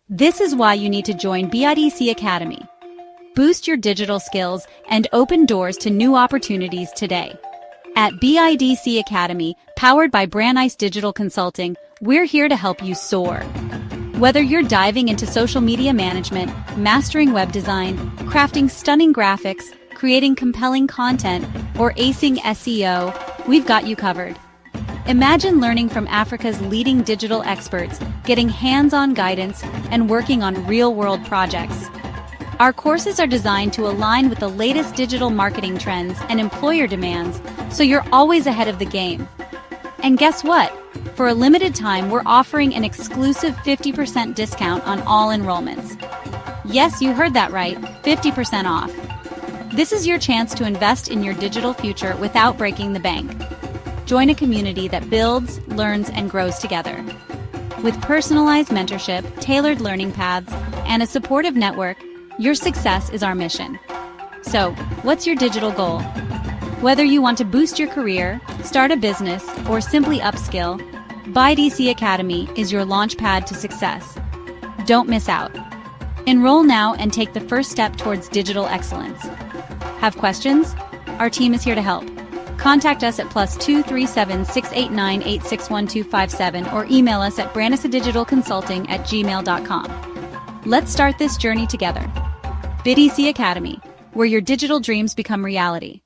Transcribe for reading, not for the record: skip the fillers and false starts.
This is why you need to join BIDC Academy. Boost your digital skills and open doors to new opportunities today. At BIDC Academy, powered by Bran Digital Consulting, we're here to help you soar. Whether you're diving into social media management, mastering web design, crafting stunning graphics, creating compelling content, or acing SEO, we've got you covered. Imagine learning from Africa's leading digital experts, getting hands-on guidance, and working on real-world projects. Our courses are designed to align with the latest digital marketing trends and employer demands, so you're always ahead of the game. And guess what? For a limited time, we're offering an exclusive 50% discount on all enrollments. Yes, you heard that right, 50% off. This is your chance to invest in your digital future without breaking the bank. Join a community that builds, learns, and grows together. With personalized mentorship, tailored learning paths, and a supportive network, your success is our mission. So, what's your digital goal? Whether you want to boost your career, start a business, or simply upskill, BIDC Academy is your launchpad to success. Don't miss out. Enroll now and take the first step towards digital excellence. Have questions? Our team is here to help. Contact us at +237 689 861257 or email us at brandisadigitalconsulting@gmail.com. Let's start this journey together. BIDC Academy, where your digital dreams become reality.